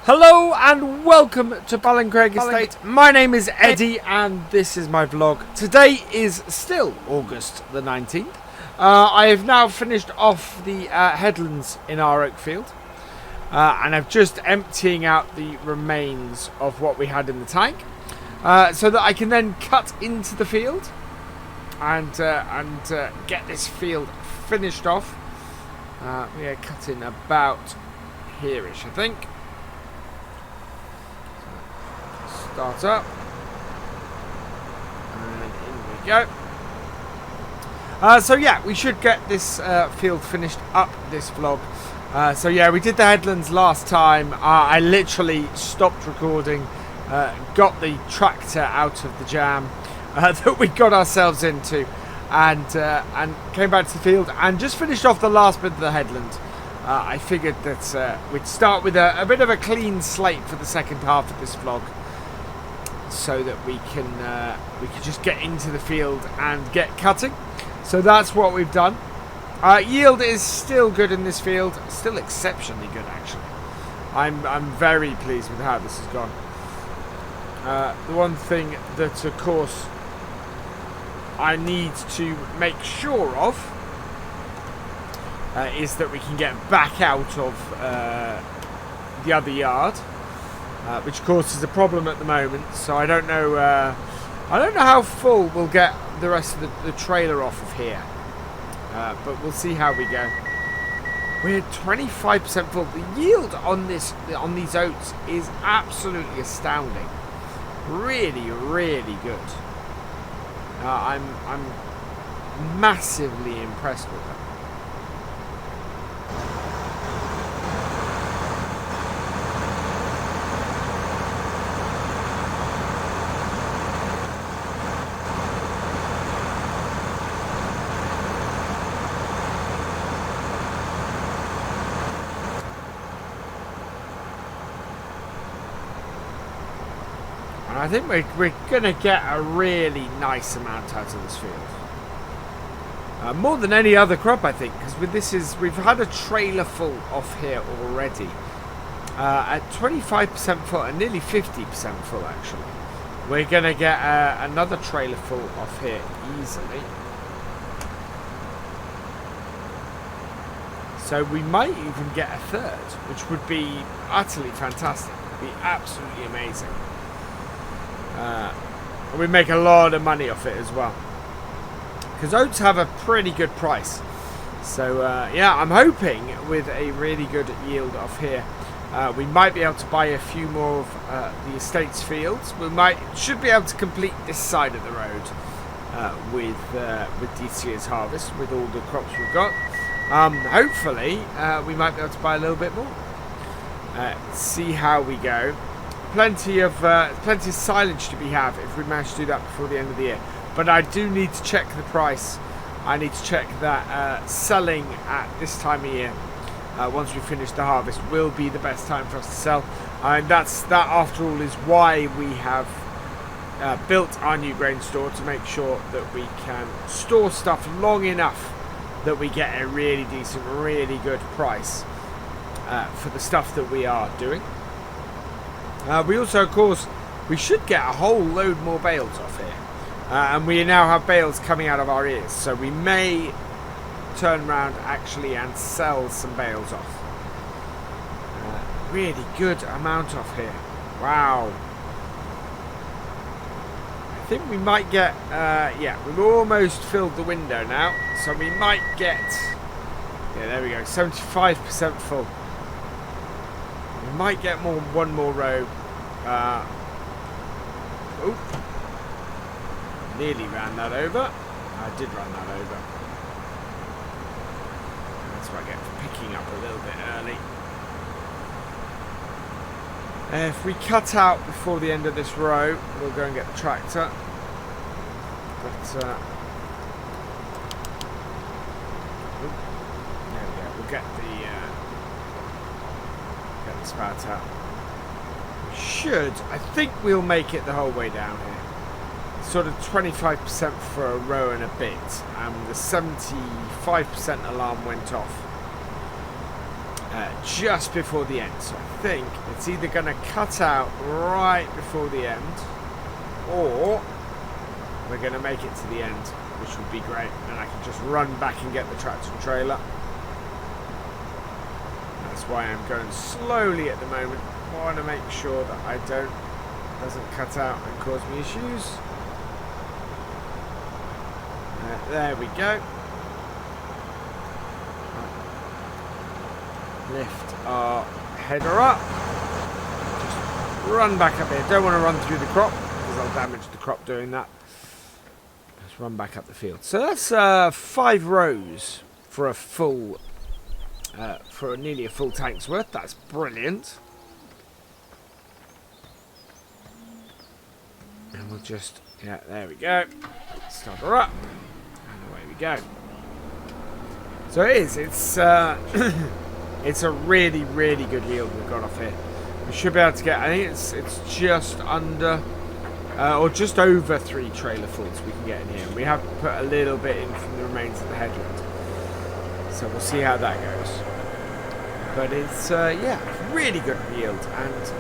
Hello and welcome to BallinCraig Estate. My name is Eddie and this is my vlog. Today is still August the 19th. I have now finished off the headlands in our oak field. And I'm just emptying out the remains of what we had in the tank. So that I can then cut into the field and get this field finished off. We are cutting about here-ish, I think. Start up, and in we go. So yeah, we should get this field finished up this vlog. So yeah, we did the headlands last time. I literally stopped recording, got the tractor out of the jam that we got ourselves into, and came back to the field and just finished off the last bit of the headland. I figured that we'd start with a bit of a clean slate for the second half of this vlog, so that we can just get into the field and get cutting. So that's what we've done. Yield is still good in this field, still exceptionally good actually. I'm very pleased with how this has gone. The one thing that of course I need to make sure of is that we can get back out of the other yard. Which of course is a problem at the moment, so I don't know how full we'll get the rest of the trailer off of here, but we'll see how we go. We're 25% full. The yield on these oats is absolutely astounding, really good. I'm massively impressed with them. I think we're going to get a really nice amount out of this field. More than any other crop, I think, because we've had a trailer full off here already. At 25% full and nearly 50% full, actually. We're going to get another trailer full off here easily. So we might even get a third, which would be utterly fantastic. It would be absolutely amazing. And we make a lot of money off it as well, because oats have a pretty good price. So yeah, I'm hoping with a really good yield off here, we might be able to buy a few more of the estate's fields. We should be able to complete this side of the road with this year's harvest, with all the crops we've got. Hopefully we might be able to buy a little bit more. See how we go. Plenty of silage to be had if we manage to do that before the end of the year. But I do need to check the price. I need to check that selling at this time of year, once we finish the harvest, will be the best time for us to sell. And that after all is why we have built our new grain store, to make sure that we can store stuff long enough that we get a really decent, really good price for the stuff that we are doing. We also, of course, we should get a whole load more bales off here. And we now have bales coming out of our ears. So we may turn around actually and sell some bales off. Really good amount off here. Wow. I think we might get, yeah, we've almost filled the window now. So we might get, yeah, there we go, 75% full. We might get one more row. Nearly ran that over. I did run that over. That's what I get for picking up a little bit early. If we cut out before the end of this row, we'll go and get the tractor. But there we go. We'll get the spout out. I think we'll make it the whole way down here. Sort of 25% for a row and a bit, and the 75% alarm went off. just before the end. So I think it's either going to cut out right before the end, or we're going to make it to the end, which would be great, and I can just run back and get the tractor and trailer. That's why I'm going slowly at the moment. I want to make sure that doesn't cut out and cause me issues. There we go. Lift our header up. Just run back up here. Don't want to run through the crop because I'll damage the crop doing that. Let's run back up the field. So that's 5 rows for a full, for nearly a full tank's worth. That's brilliant. And we'll just, yeah, there we go. Start her up. And away we go. So it's it's a really, really good yield we've got off here. We should be able to get, I think it's just under, or just over 3 trailer fulls we can get in here. We have put a little bit in from the remains of the headland. So we'll see how that goes. But it's, yeah, really good yield, and it's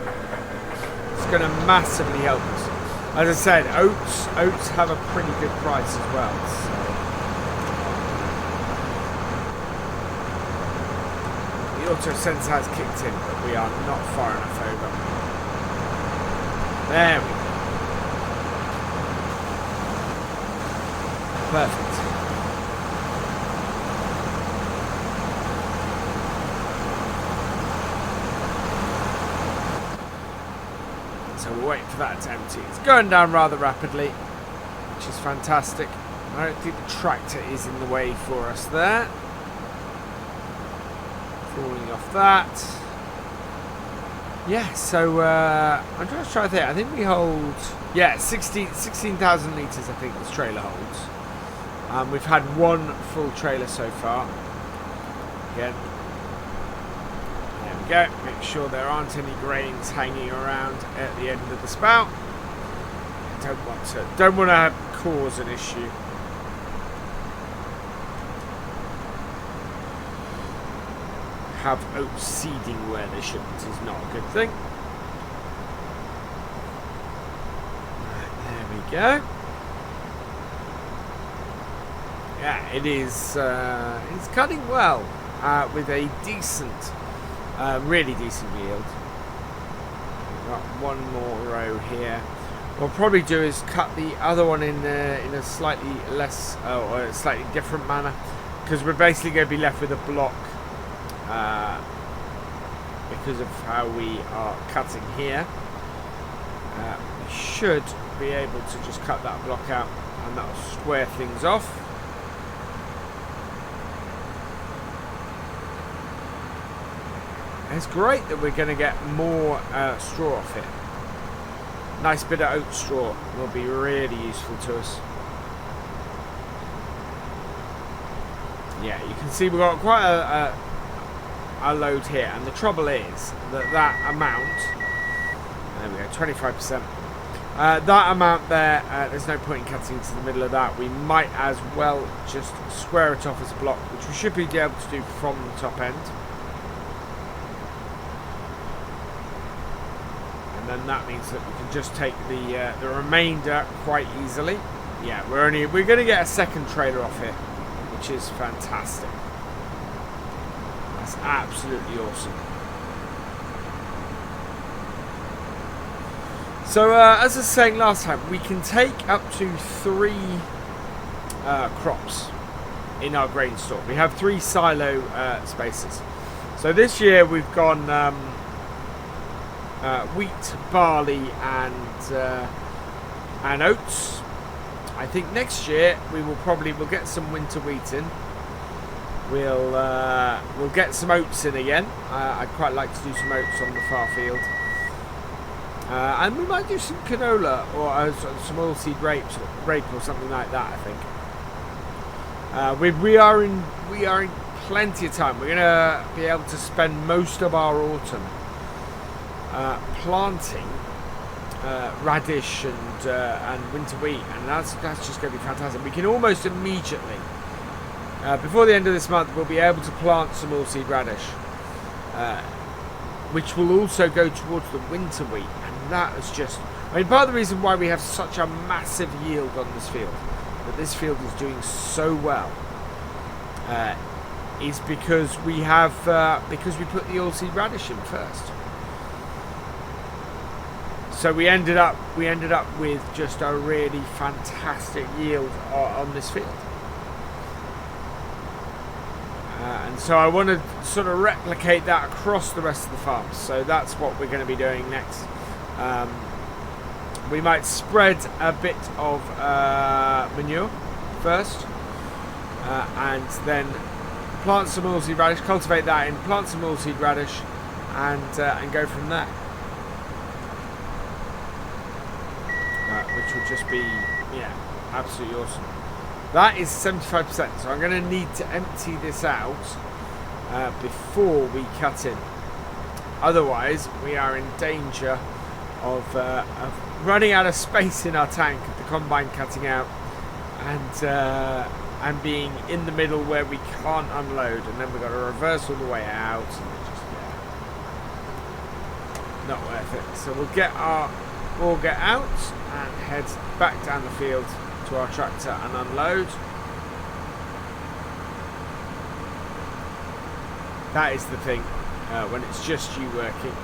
going to massively help us. As I said, oats have a pretty good price as well. So. The auto sense has kicked in, but we are not far enough over. There we go. Perfect. So we're waiting for that to empty. It's going down rather rapidly, which is fantastic. I don't think the tractor is in the way for us there. Falling off that. Yeah, so I'm just trying to think. I think we hold, yeah, 16,000 litres I think this trailer holds. We've had 1 full trailer so far. Again. There we go. Make sure there aren't any grains hanging around at the end of the spout. Don't want to cause an issue. Have oats seeding where they shouldn't is not a good thing. Right, there we go. Yeah, it is. It's cutting well with a decent, really decent yield. We've got 1 more row here. What we'll probably do is cut the other one in a slightly less, or a slightly different manner, because we're basically going to be left with a block. Because of how we are cutting here, we should be able to just cut that block out, and that will square things off. It's great that we're going to get more straw off it. Nice bit of oat straw will be really useful to us. Yeah, you can see we've got quite a load here, and the trouble is that amount, there we go, 25%, that amount there, there's no point in cutting into the middle of that. We might as well just square it off as a block, which we should be able to do from the top end, and then that means that we can just take the remainder quite easily. Yeah, we're going to get a second trailer off here, which is fantastic. That's absolutely awesome. So, as I was saying last time, we can take up to 3 crops in our grain store. We have 3 silo spaces. So this year we've gone wheat, barley, and oats. I think next year we'll get some winter wheat in. We'll get some oats in again. I'd quite like to do some oats on the far field, and we might do some canola or some oilseed rape or something like that. I think we are in plenty of time. We're gonna be able to spend most of our autumn planting radish and winter wheat, and that's just going to be fantastic. We can almost immediately. Before the end of this month, we'll be able to plant some oilseed radish. which will also go towards the winter wheat, and that is just, I mean, part of the reason why we have such a massive yield on this field, that this field is doing so well, is because we have because we put the oilseed radish in first. So we ended up with just a really fantastic yield on this field. And so I want to sort of replicate that across the rest of the farms. So that's what we're going to be doing next. We might spread a bit of manure first, and then plant some oilseed radish, cultivate that in, plant some oilseed radish, and go from there. Which will just be, yeah, absolutely awesome. That is 75%, so I'm going to need to empty this out before we cut in. Otherwise, we are in danger of running out of space in our tank, the combine cutting out, and being in the middle where we can't unload, and then we've got to reverse all the way out, and it's just, yeah, not worth it. So we'll get our auger out and head back down the field to our tractor and unload. That is the thing when it's just you working.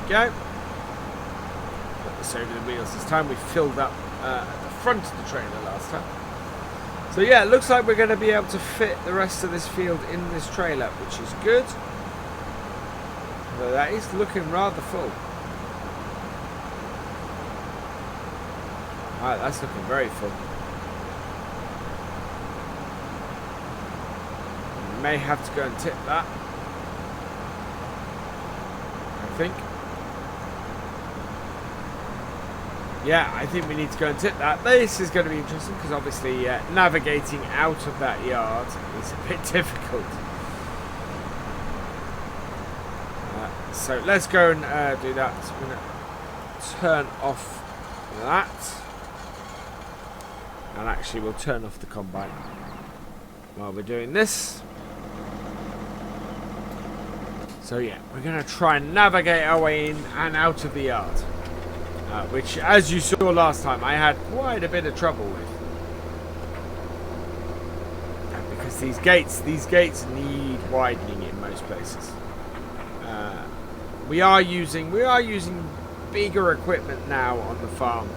There we go. Put this over the wheels this time. We filled up at the front of the trailer last time. So yeah, it looks like we're going to be able to fit the rest of this field in this trailer, which is good. But that is looking rather full. Alright, that's looking very full. We may have to go and tip that, I think. Yeah, I think we need to go and tip that. This is going to be interesting because obviously navigating out of that yard is a bit difficult. So let's go and do that. I'm going to turn off that. And actually we'll turn off the combine while we're doing this. So yeah, we're going to try and navigate our way in and out of the yard. Which, as you saw last time, I had quite a bit of trouble with. Because these gates need widening in most places. We are using bigger equipment now on the farm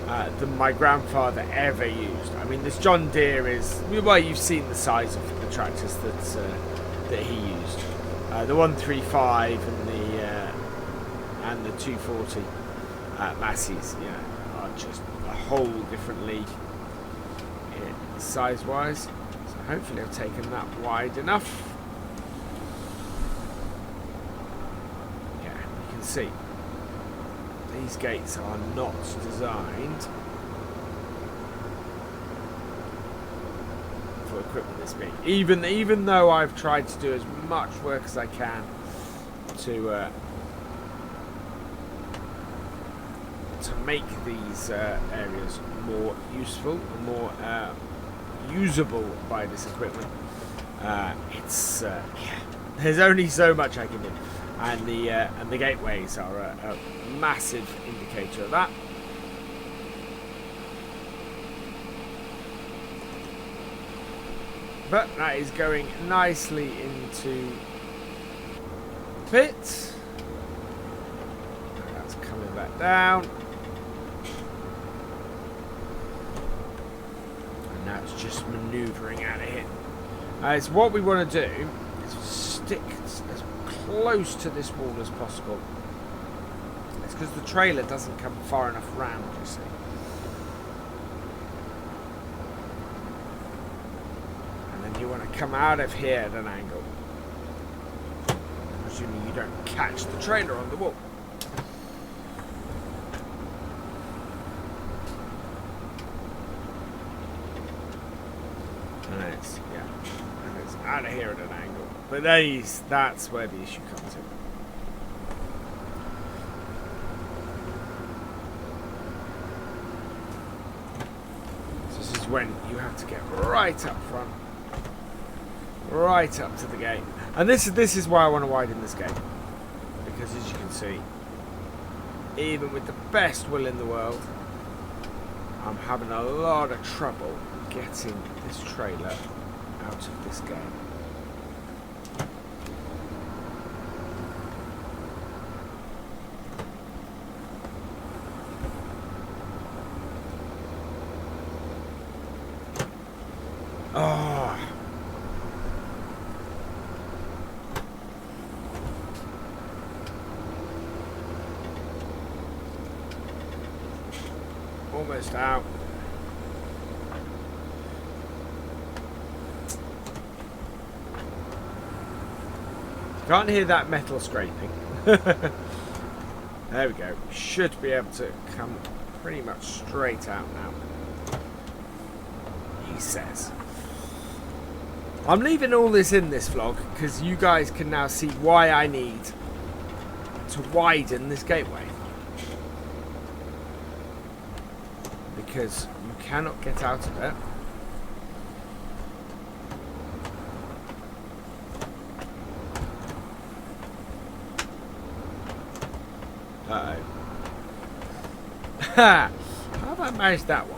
than my grandfather ever used. I mean, this John Deere is, well, you've seen the size of the tractors that he used. The 135 and the 240 Massies, you know, are just a whole different league size-wise. So hopefully I've taken that wide enough. See, these gates are not designed for equipment this big. Even though I've tried to do as much work as I can to make these areas more useful and more usable by this equipment, it's yeah, there's only so much I can do. And the gateways are a massive indicator of that. But that is going nicely into the pit. That's coming back down. And now it's just manoeuvring out of here. It's what we want to do is stick as close to this wall as possible. It's because the trailer doesn't come far enough round, you see. And then you want to come out of here at an angle. Presuming you don't catch the trailer on the wall. And it's, yeah, and it's out of here at an angle. But that's where the issue comes in. when you have to get right up front, right up to the gate. And this is why I want to widen this gate, because as you can see, even with the best will in the world, I'm having a lot of trouble getting this trailer out of this gate. Oh. Almost out. Can't hear that metal scraping. There we go. Should be able to come pretty much straight out now. He says. I'm leaving all this in this vlog because you guys can now see why I need to widen this gateway. Because you cannot get out of it. Uh-oh. Ha! How have I managed that one?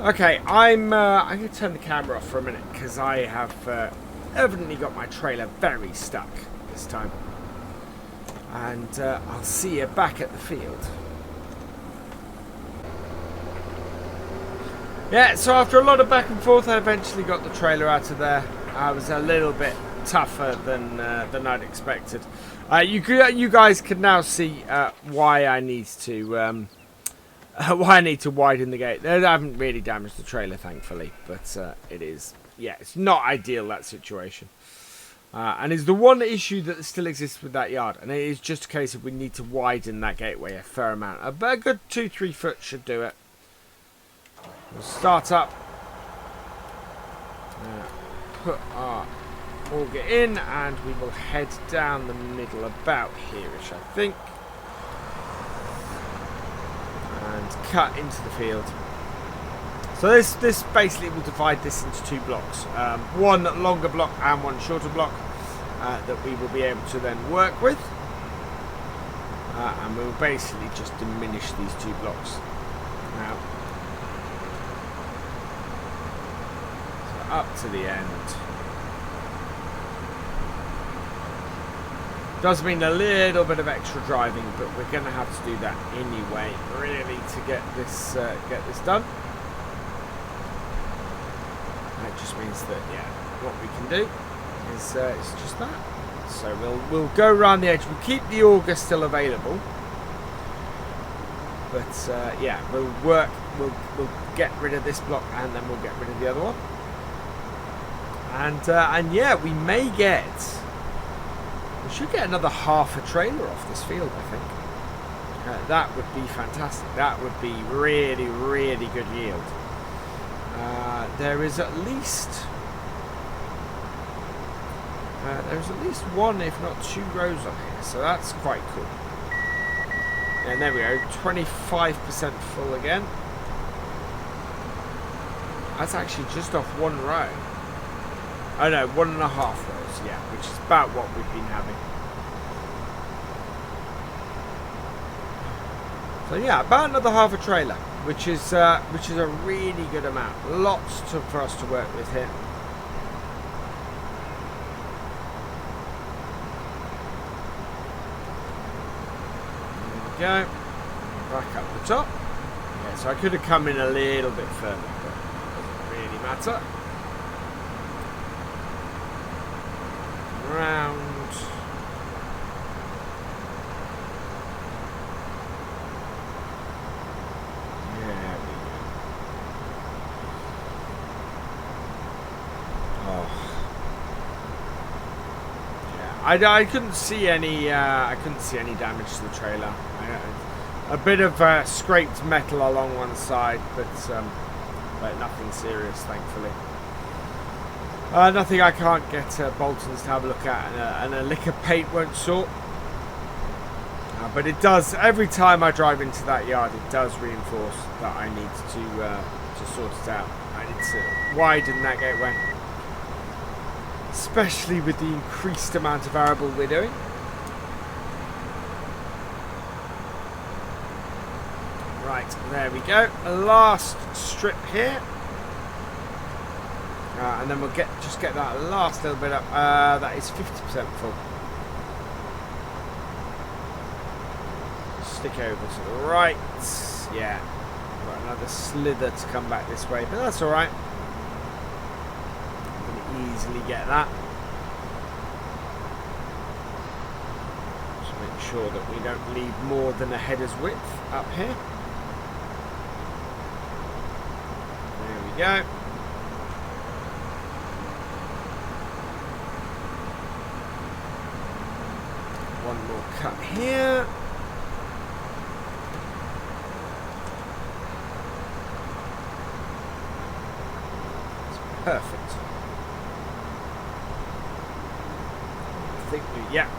Okay, I'm going to turn the camera off for a minute because I have evidently got my trailer very stuck this time. And I'll see you back at the field. Yeah, so after a lot of back and forth, I eventually got the trailer out of there. I was a little bit tougher than I'd expected. You guys can now see why I need to widen the gate. I haven't really damaged the trailer, thankfully, but it is, yeah, it's not ideal, that situation. And it's the one issue that still exists with that yard, and it is just a case of we need to widen that gateway a fair amount. A good 2-3 foot should do it. We'll start up, put our auger in, and we will head down the middle about here-ish, I think. And cut into the field. So this basically will divide this into two blocks, one longer block and one shorter block that we will be able to then work with, and we'll basically just diminish these two blocks now. So up to the end. Does mean a little bit of extra driving, but we're going to have to do that anyway, really, to get this done. And it just means that, yeah, what we can do is just that. So we'll go around the edge. We'll keep the auger still available, but yeah, we'll get rid of this block and then we'll get rid of the other one. And yeah, we may get. We should get another half a trailer off this field, I think. That would be fantastic. That would be really, really good yield. There is at least one, if not two rows on here, so that's quite cool. And there we go, 25% full again. That's actually just off one row. Oh no, 1.5 rows, yeah, which is about what we've been having. So yeah, about another half a trailer, which is a really good amount. Lots for us to work with here. There we go. Back up the top. Yeah, so I could have come in a little bit further, but it doesn't really matter. Round. There we go. Oh. Yeah, I couldn't see any. I couldn't see any damage to the trailer. A bit of scraped metal along one side, but nothing serious, thankfully. Nothing I can't get Boltons to have a look at, and a lick of paint won't sort. But it does, every time I drive into that yard, it does reinforce that I need to sort it out. I need to widen that gateway, especially with the increased amount of arable we're doing. Right, there we go. Last strip here. And then we'll just get that last little bit up. That is 50% full. Stick over to the right. Yeah. Got another slither to come back this way, but that's alright. I can easily get that. Just make sure that we don't leave more than a header's width up here. There we go. One more cut here. Perfect. I think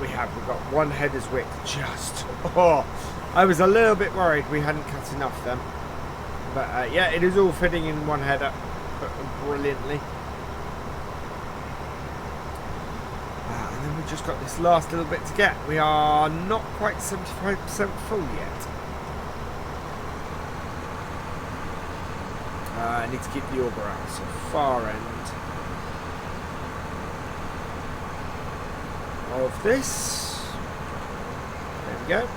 we have. We've got one header's width just. Oh, I was a little bit worried we hadn't cut enough then. But yeah, it is all fitting in one header brilliantly. And then we've just got this last little bit to get. We are not quite 75% full yet. I need to keep the auger out, so far end of this. There we go.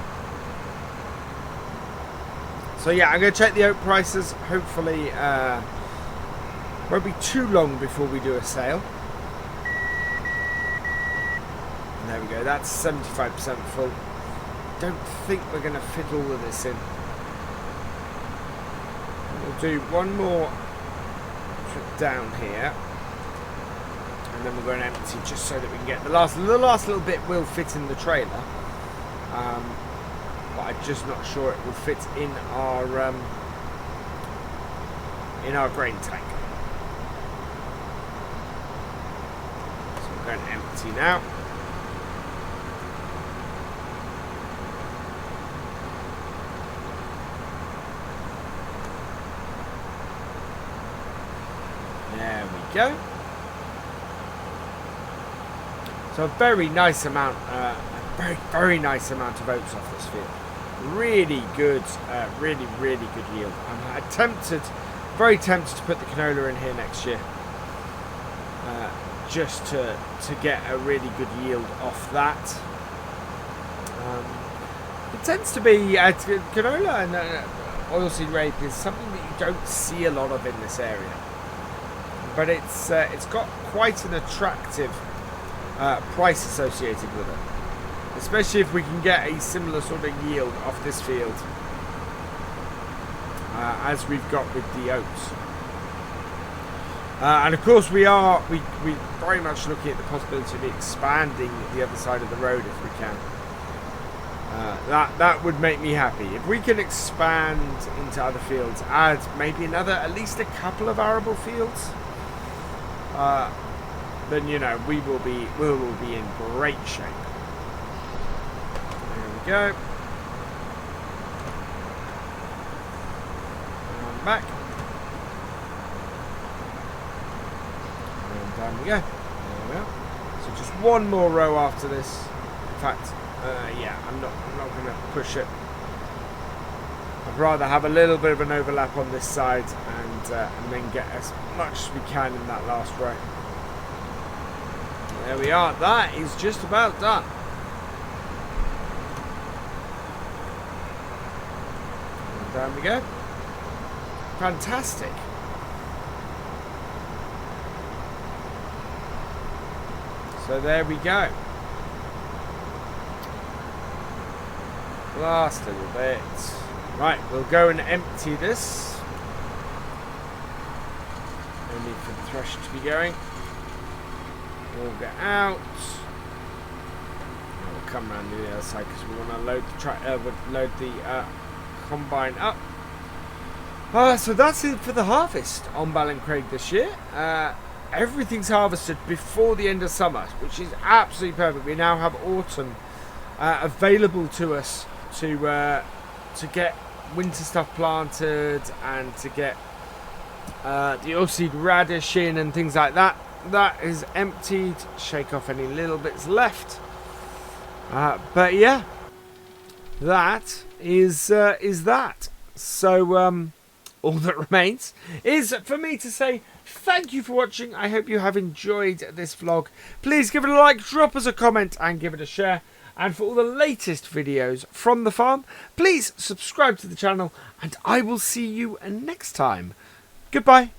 So yeah, I'm going to check the oat prices. Hopefully, won't be too long before we do a sale. And there we go. That's 75% full. Don't think we're going to fit all of this in. We'll do one more trip down here, and then we're going to empty just so that we can get the last little bit will fit in the trailer, but I'm just not sure it will fit in our grain tank. So we're going to empty now. There we go. So a very nice amount, very nice amount of oats off this field. Really good, really good yield. I'm very tempted to put the canola in here next year, just to get a really good yield off that. It tends to be canola and oilseed rape is something that you don't see a lot of in this area. But it's got quite an attractive price associated with it, especially if we can get a similar sort of yield off this field as we've got with the oats. And of course we very much looking at the possibility of expanding the other side of the road if we can. That would make me happy if we can expand into other fields, add maybe at least a couple of arable fields. Then we will be in great shape. There we go. And back. And down we go. There we are. So just one more row after this. In fact, yeah, I'm not going to push it. I'd rather have a little bit of an overlap on this side and then get as much as we can in that last row. There we are. That is just about done. And down we go. Fantastic. So there we go. Last little bit. Right, we'll go and empty this. No need for the thresher to be going. We'll get out. come around the other side because we want to load the combine up. So that's it for the harvest on BallinCraig this year. Everything's harvested before the end of summer, which is absolutely perfect. We now have autumn available to us to get winter stuff planted and to get the oilseed radish in and things like that. That is emptied. Shake off any little bits left. But yeah, that is that. So all that remains is for me to say thank you for watching. I hope you have enjoyed this vlog. Please give it a like, drop us a comment and give it a share. And for all the latest videos from the farm, please subscribe to the channel and I will see you next time. Goodbye.